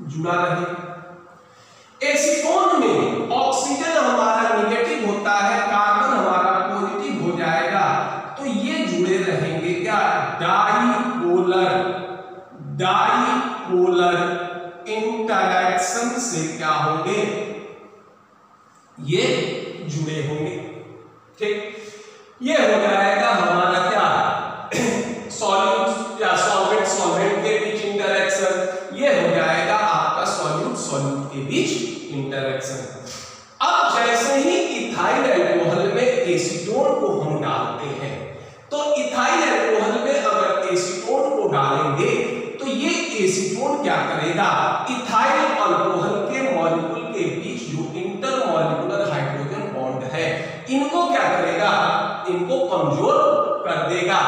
जुड़ा रहेगा। एसीटोन में ऑक्सीजन हमारा नेगेटिव होता है, कार्बन हमारा पॉजिटिव हो जाएगा, तो ये जुड़े रहेंगे क्या, डाइपोलर इंटरैक्शन से क्या होंगे, ये जुड़े होंगे। ठीक, ये हो जाएगा हमारा क्या, सॉल्यूट या सॉल्वेंट सॉल्वेंट के बीच इंटरैक्शन, ये हो जाएगा आपका सॉल्यूट सॉल्यूट के बीच इंटरैक्शन। अब जैसे ही इथाइल एल्कोहल में एसीटोन को हम डालते हैं, तो इथाइल एल्कोहल में अगर एसीटोन को डालेंगे तो ये एसीटोन क्या करेगा, इथाइल अल्कोहल के मॉलिक्यूल के बीच जो इंटरमॉलिक्यूलर हाइड्रोजन बॉन्ड है इनको क्या करेगा, इनको कमजोर कर देगा,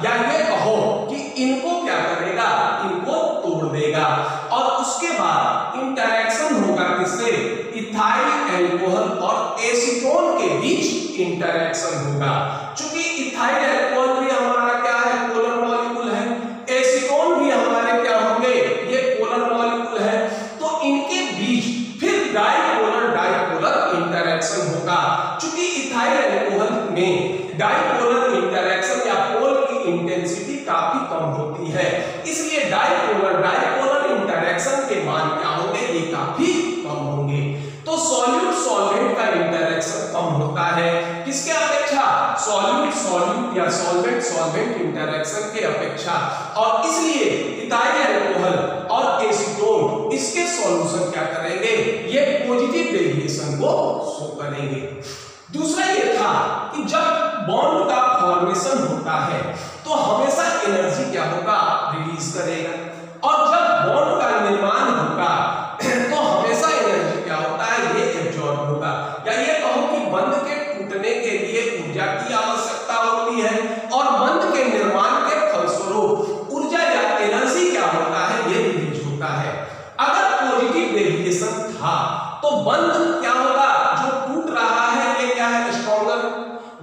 या ये कहो कि इनको क्या करेगा, इनको तोड़ देगा। और उसके बाद इंटरैक्शन होगा किससे, इथाइल एल्कोहल और एसीटोन के बीच इंटरैक्शन होगा। चूंकि इथाइल एल्कोहल भी हमारा क्या है, पोलर मॉलिक्यूल है, एसीटोन भी हमारे क्या होंगे, ये पोलर मॉलिक्यूल है, तो इनके बीच फिर डाइपोलर इंटरैक्शन होगा। चूंकि इथाइल एल्कोहल में डाइपोलर इंटरैक्शन या पोल की इंटेंसिटी काफी कम होती है, इसलिए डाइपोलर इंटरैक्शन के मान क्या होंगे, ये काफी कम होंगे। तो सॉल्यूट सॉल्वेंट का इंटरैक्शन कम होता है किसके अपेक्षा, सॉल्यूट या सॉल्वेंट इंटरैक्शन के अपेक्षा, और इसलिए इथाइल एल्कोहल और एसीटोन इसके सॉल्यूशन क्या करेंगे, ये पॉजिटिव डेविएशन को शो करेंगे। दूसरा ये था कि जब बॉन्ड का फॉर्मेशन होता है तो हमेशा एनर्जी क्या होगा, रिलीज करेगा, और जब बॉन्ड का निर्माण होगा तो हमेशा एनर्जी क्या होता है, ये एब्जॉर्ब होगा। या ये कहो कि बंध के टूटने के लिए ऊर्जा की आवश्यकता होती है, और बंध के निर्माण के फलस्वरूप ऊर्जा या एनर्जी क्या होता है, ये रिलीज होता है। अगर पॉजिटिव डेविएशन था तो बंध क्या होगा, जो टूट रहा है ये क्या है, स्ट्रॉन्गर,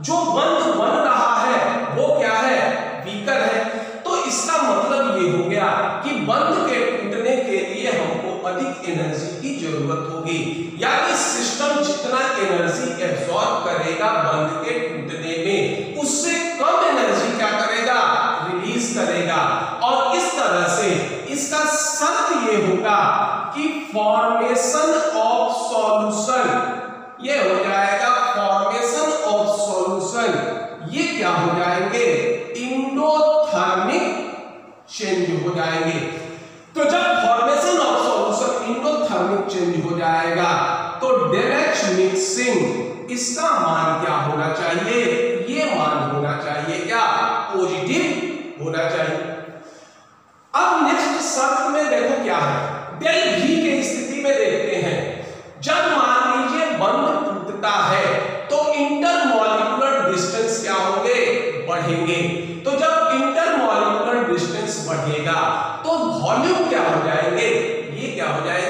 जो बंध बन रहा है वो क्या है, वीकर है। तो इसका मतलब ये हो गया कि बंध के टूटने के लिए हमको अधिक एनर्जी की जरूरत होगी, यानी सिस्टम जितना एनर्जी एब्सॉर्ब करेगा बंध के टूटने में, उससे कम एनर्जी क्या करेगा, रिलीज करेगा। और इस तरह से इसका शर्त ये होगा कि फॉर्मेशन ऑफ सॉल्यूशन, ये हो जाएगा फॉर्मेशन ऑफ सॉल्यूशन, ये क्या हो जाएंगे, इंडोथर्मिक चेंज हो जाएंगे। तो जब formation of solution endothermic change हो जाएगा तो डायरेक्ट मिक्सिंग, इसका मान क्या होना चाहिए, ये मान होना चाहिए क्या, पॉजिटिव होना चाहिए। अब नेक्स्ट शर्त में देखो क्या है, डेल भी के स्थिति में देखते हैं, जब मान लीजिए बंध टूटता है तो इंटरमॉलिक्यूलर डिस्टेंस क्या होंगे, बढ़ेंगे। तो जब इंटरमॉलिक्यूलर डिस्टेंस बढ़ेगा तो वॉल्यूम क्या हो जाएंगे, ये क्या हो जाएगा,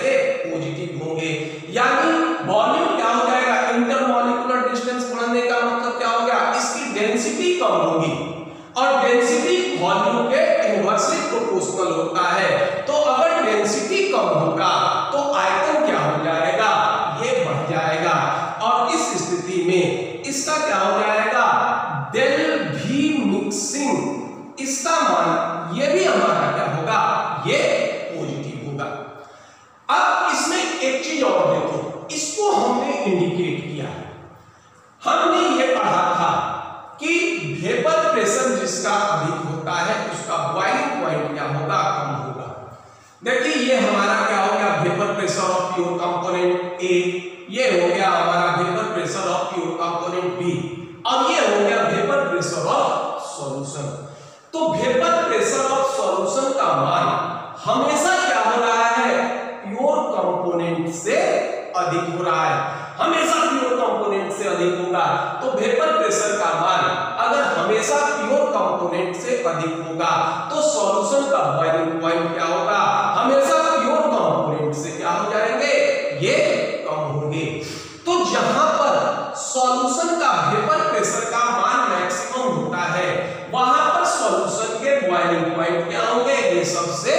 इंडिकेट किया है। हमने ये पढ़ा था कि वेपर प्रेशर जिसका अधिक होता है उसका बॉइलिंग पॉइंट क्या होगा, कम होगा। देखिए ये हमारा क्या हो गया, vapour pressure of pure component A, ये हो गया हमारा vapour pressure of pure component B, और ये हो गया वेपर प्रेशर ऑफ सॉल्यूशन। तो वेपर प्रेशर ऑफ सॉल्यूशन का मान हमेशा क्या हो रहा है, प्योर कंपोनेंट से अधिक हो रहा है, हमेशा प्योर कंपोनेंट से अधिक होगा। तो वेपर प्रेशर का मान अगर हमेशा प्योर कंपोनेंट से अधिक होगा तो सॉल्यूशन का बॉइलिंग पॉइंट क्या होगा, हमेशा प्योर कंपोनेंट से क्या हो जाएंगे, ये कम होंगे। तो जहां पर सॉल्यूशन का वेपर प्रेशर का मान मैक्सिमम होता है वहां पर सॉल्यूशन के बॉइलिंग पॉइंट क्या होंगे, ये सबसे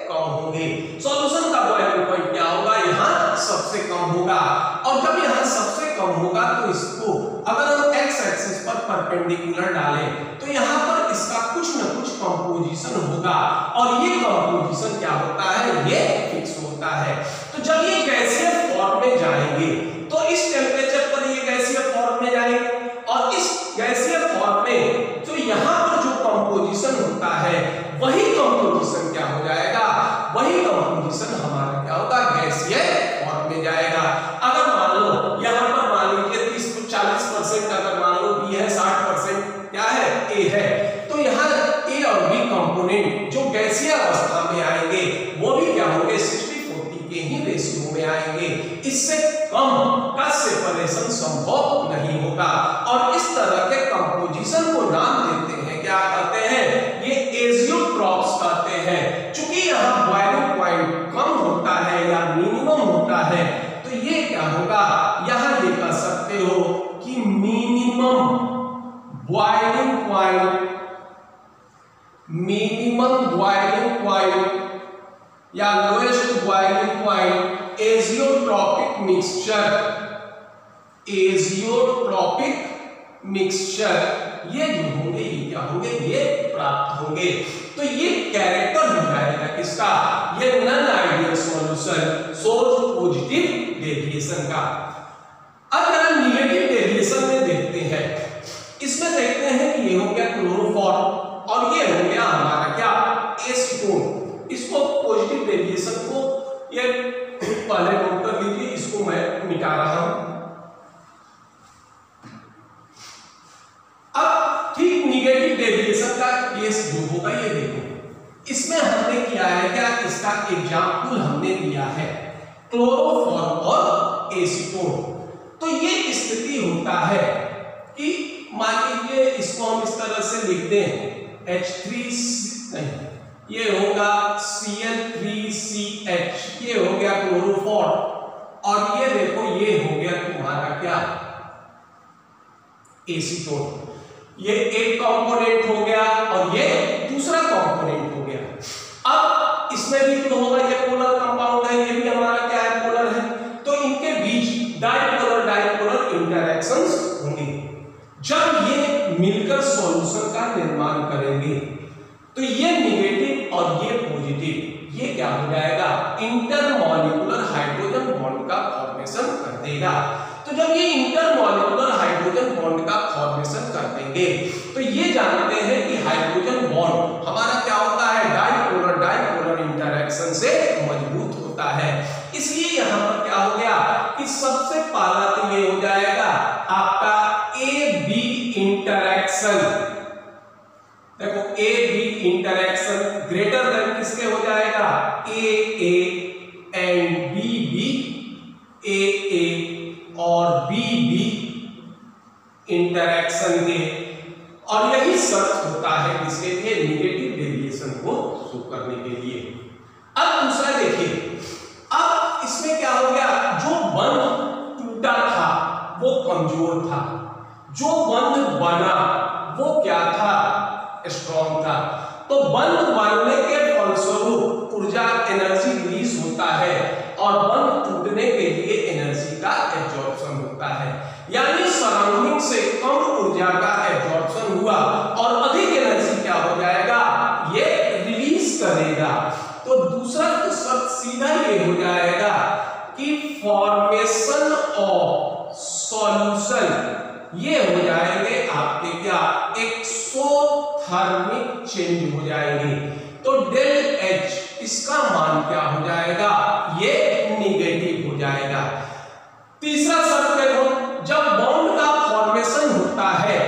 कम होंगे। सॉल्यूशन का बॉइलिंग पॉइंट क्या होगा, यहाँ सबसे कम होगा। और जब यहाँ सबसे कम होगा तो इसको अगर हम एक्स एक्सिस पर परपेंडिकुलर डालें तो यहाँ पर इसका कुछ न कुछ कंपोजिशन होगा, और ये कंपोजिशन क्या होता है, ये फिक्स होता है। तो जब ये गैसीय फॉर्म में जाएंगे तो इस टेम्परेचर पर ये गैसीय फॉर्म में जाएंगे, और इस गैसीय फॉर्म में जो यहाँ पर जो कंपोजिशन होता है वही कंपोजिशन क्या हो जाएगा, वही कंपोजिशन हमारा क्या होगा, गैसीय फॉर्म में जाएगा। अगर मान लो यहाँ पर मान लीजिए 30-40% अगर मान लो बी है, 60% क्या है, ए है, तो यहाँ ए और बी कंपोनेंट जो गैसीय अवस्था में आएंगे वो भी क्या होंगे, 60-40 के ही रेशियो में आएंगे। इससे कम का सेपरेशन संभव नहीं होगा, और इस तरह के कंपोजिशन को नाम देते हैं, क्या कहते हैं, ये एजियोट्रॉप्स कहते हैं। चूंकि यहाँ बॉइलिंग पॉइंट कम होता है या मिनिमम होता है तो ये क्या होगा, यहाँ ये कह सकते हो कि minimum boiling point, minimum boiling point या lowest boiling point azeotropic mixture, azeotropic mixture ये जो होंगे ये क्या होंगे, ये प्राप्त होंगे। तो ये कैरेक्टर हो जाएगा किसका, ये non ideal solution source positive deviation का। अब जरा नेगेटिव डेविएशन में देखते हैं, इसमें देखते हैं कि ये हो गया क्लोरोफॉर्म और ये हो गया हमारा क्या, एसीटोन। इसको पॉजिटिव डेविएशन को ये पहले नोट कर लीजिए, इसको मैं मिटा रहा हूं। अब ठीक नेगेटिव डेविएशन का केस जो होगा ये देखो, इसमें हमने किया है क्या, इसका एग्जाम्पल हमने लिया है क्लोरोफॉर्म और एसीटोन। तो ये स्थिति होता है कि मान लीजिए इसको हम इस तरह से लिख दें H3 नहीं, ये होगा Cl3CH, ये हो गया क्लोरोफॉर्म, और ये देखो ये हो गया तुम्हारा क्या, एसीटोन। ये एक कंपोनेंट हो गया और ये दूसरा कंपोनेंट हो गया। अब इसमें भी तो होगा, ये पोलर कंपाउंड है, ये भी हमारा क्या है, पोलर है, तो इनके बीच डाइपोलर डाइपोलर इंटरैक्शंस होंगे। जब ये मिलकर सॉल्यूशन का निर्माण करेंगे तो ये नेगेटिव और ये पॉजिटिव, ये क्या हो जाएगा, इंटरमॉलिक्यूलर हाइड्रोजन बॉन्ड का फॉर्मेशन कर देगा। तो जब ये इंटरमॉलिक्यूलर हाइड्रोजन बॉन्ड का फॉर्मेशन कर देंगे तो ये जानते हैं कि हाइड्रोजन बॉन्ड हमारा क्या होता है, डाइपोलर डाइपोलर इंटरैक्शन से मजबूत होता है। इसलिए यहाँ पर क्या हो गया कि सबसे पहला तो ये हो जाएगा आपका ए बी इंटरैक्शन। देखो A B interaction greater than किसके हो जाएगा, A A and B B, A A और बी बी इंटरैक्शन के, और यही शर्त होता है इसके लिए, नेगेटिव डेविएशन को शो करने के लिए। अब दूसरा देखिए, अब इसमें क्या हो गया, जो बंध टूटा था वो कमजोर था, जो बंध बना वो क्या था, स्ट्रॉन्ग था। तो बंध बनने के फलस्वरूप ऊर्जा एनर्जी रिलीज होता है और बंध टूटने के लिए एनर्जी का एब्जॉर्प्शन होता है, यानी सराउंडिंग से कम ऊर्जा का एब्जॉर्प्शन हुआ और अधिक एनर्जी क्या हो जाएगा, ये रिलीज करेगा। तो दूसरा शर्त सीधा ये हो जाएगा कि फॉर्मेशन ऑफ सॉल्यूशन ये हो जाएंगे आपके क्या एक्सोथर्मिक चेंज हो जाएंगे। तो डेल H इसका मान क्या हो जाएगा, ये निगेटिव हो जाएगा। तीसरा शर्त देखो, जब बॉन्ड का फॉर्मेशन होता है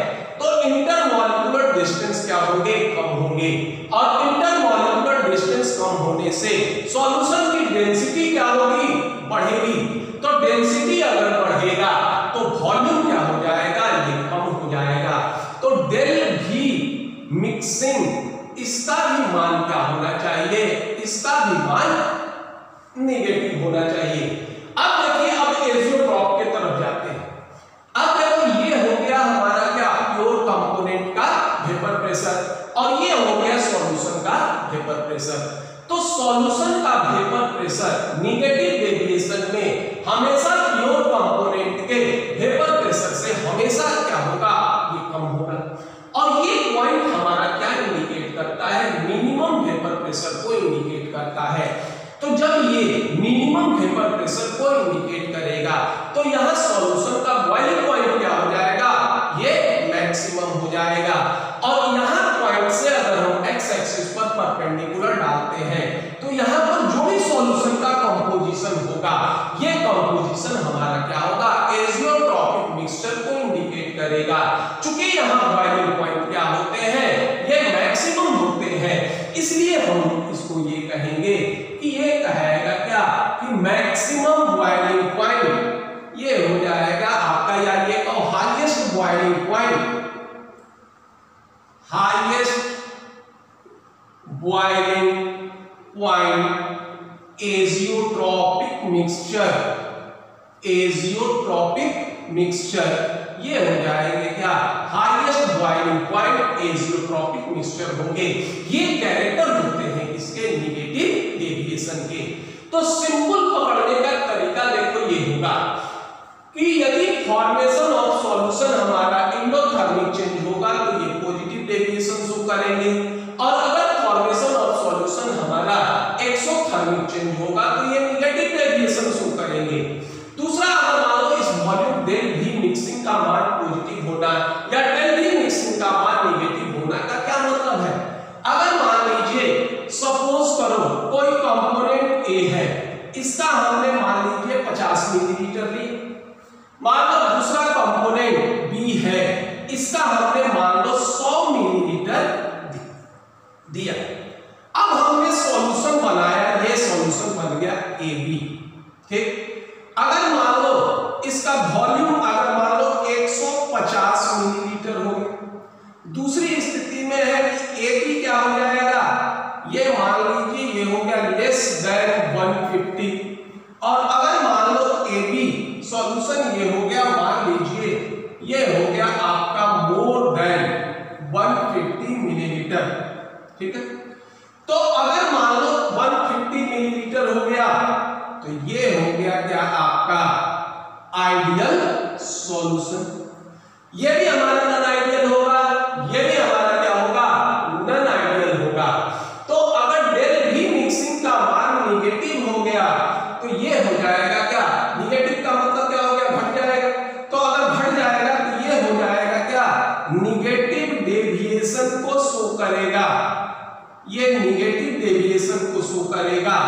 तो इंटरमॉलिक्यूलर डिस्टेंस क्या होंगे, कम होंगे, और इंटरमॉलिक्यूलर डिस्टेंस कम होने से सॉल्यूशन की डेंसिटी क्या होगी, बढ़ेगी। तो डेंसिटी अगर बढ़ेगा तो वॉल्यूम क्या हो जाएगा, ये कम हो जाएगा। तो डेल भी मिक्सिंग इसका भी मान क्या होना चाहिए, इसका भी मान नेगेटिव होना चाहिए। अब देखिए, अब एजियोट्रॉप के तरफ जाते हैं। अब देखो, ये हो गया हमारा क्या, प्योर कंपोनेंट का वेपर प्रेशर, और ये हो गया सॉल्यूशन का वेपर प्रेशर। तो सॉल्यूशन का वेपर प्रेशर नेगेटिव डेविएशन में हमेशा प्योर कंपोनेंट के वेपर प्रेशर से हमेशा क्या होगा, ये कम होगा। और ये पॉइंट हमारा क्या इंडिकेट करता है, मिनिमम वेपर प्रेशर को इंडिकेट करता है। तो जब ये मिनिमम वेपर प्रेशर को इंडिकेट करेगा तो यहाँ सॉल्यूशन का बॉइलिंग पॉइंट क्या हो जाएगा, ये मैक्सिमम हो जाएगा। और यहाँ पॉइंट से अगर हम एक्स एक्सिस पर परपेंडिकुलर डालते हैं तो यहाँ पर जो भी सॉल्यूशन का कंपोजिशन होगा, ये कंपोजिशन हमारा क्या होगा, एजियोट्रॉपिक मिक्सचर को इंडिकेट करेगा। चूंकि यहाँ बॉइलिंग पॉइंट क्या होते हैं, ये मैक्सिमम होते हैं, इसलिए हम इसको ये कहेंगे कि ये कहेगा क्या, कि मैक्सिमम बॉइलिंग पॉइंट ये हो जाएगा आपका, या ये कहो highest boiling point, highest boiling point azeotropic mixture, azeotropic mixture ये हो जाएंगे क्या, highest boiling point azeotropic mixture होंगे। ये कैरेक्टर होते हैं इसके नेगेटिव डेविएशन के। तो सिंपल पकड़ने का तरीका देखो ये होगा कि यदि फॉर्मेशन ऑफ सॉल्यूशन हमारा एंडोथर्मिक चेंज होगा तो ये पॉजिटिव डेविएशन शो करेंगे, और अगर फॉर्मेशन ऑफ सॉल्यूशन हमारा एक्सोथर्मिक चेंज होगा तो ये नेगेटिव डेविएशन शो करेंगे। दूसरा, अगर मान लो इस वॉल्यूम डेल भी मिक्सिंग का मान पॉजिटिव होना या डेल भी मिक्सिंग का मान नेगेटिव होना का क्या मतलब है, अगर मान लीजिए सपोज करो कोई कंपोनेंट ए है, इसका हमने मान लीजिए 50 मिलीलीटर ली, मान लो दूसरा कंपोनेंट बी है, इसका हमने मान लो 100 मिलीलीटर दिया। अब हमने सॉल्यूशन बनाया, ये सॉल्यूशन बन गया AB, ठीक। अगर मान लो इसका वॉल्यूम अगर मान लो 150 मिलीलीटर हो गया, दूसरी स्थिति में है कि AB क्या हो जाएगा, ये मान लीजिए ये हो गया लेस देन 150, और अगर मान लो AB सॉल्यूशन ये हो गया, मान लीजिए ये हो गया आपका मोर देन 150 मिलीलीटर, ठीक है। तो अगर मान लो 150 मिलीलीटर हो गया तो ये हो गया क्या आपका आइडियल सॉल्यूशन। ये भी हमारा नॉन आइडियल होगा, ये भी हमारा क्या होगा, नॉन आइडियल होगा। तो अगर डेल भी मिक्सिंग का मान नेगेटिव हो गया तो ये हो जाएगा क्या, नेगेटिव का मतलब क्या हो गया, घट जाएगा। तो अगर घट जाएगा तो ये हो जाएगा क्या, नेगेटिव डेविएशन को शो करेगा, ये नेगेटिव डेविएशन को शो करेगा,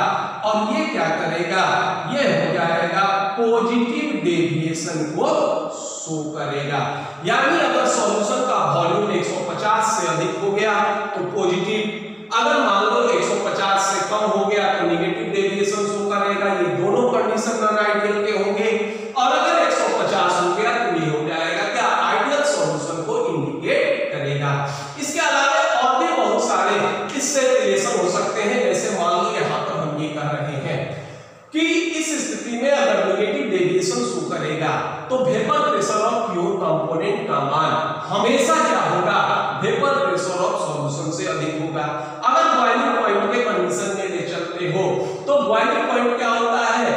और ये क्या करेगा, ये हो जाएगा पॉजिटिव डेविएशन को शो करेगा। यानी अगर सॉल्यूशन का वॉल्यूम 150 से अधिक हो गया तो पॉजिटिव, अगर मान लो 150 से कम हो गया तो नेगेटिव डेविएशन शो करेगा। ये दोनों कंडीशन नॉन आइडियल के होंगे, और अगर 150 हो गया तो ये हो जाएगा क्या, आइडियल सॉल्यूशन को इंडिकेट करेगा। इसके अलावा और भी बहुत सारे इससे रिलेशन हो सकते हैं, जैसे मान लो यहाँ पर हम ये कह रहे हैं कि इस स्थिति में अगर नेगेटिव डेविएशन शो करेगा तो vapour pressure of pure component का मान हमेशा क्या होगा, वेपर प्रेशर ऑफ सॉल्यूशन से अधिक होगा। अगर बॉइलिंग पॉइंट के कंडीशन में ले चलते हो तो बॉइलिंग पॉइंट क्या होता है,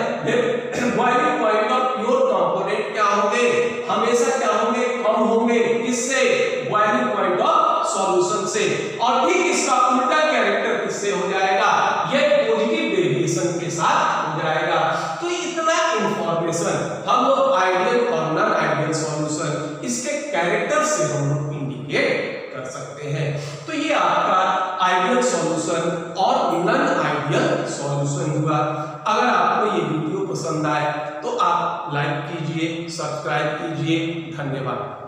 boiling point of pure component क्या होंगे, हमेशा क्या होंगे, कम होंगे, किससे, बॉइलिंग पॉइंट ऑफ सॉल्यूशन से। और ठीक इसका उल्टा कैरेक्टर किससे हो जाएगा, ये पॉजिटिव डेविएशन के साथ हो जाएगा। तो इतना इंफॉर्मेशन हम लोग आइडियल और नॉन आइडियल कैरेक्टर से हम लोग इंडिकेट कर सकते हैं। तो ये आपका आइडियल सॉल्यूशन और नॉन आइडियल सॉल्यूशन हुआ। अगर आपको ये वीडियो पसंद आए तो आप लाइक कीजिए, सब्सक्राइब कीजिए। धन्यवाद।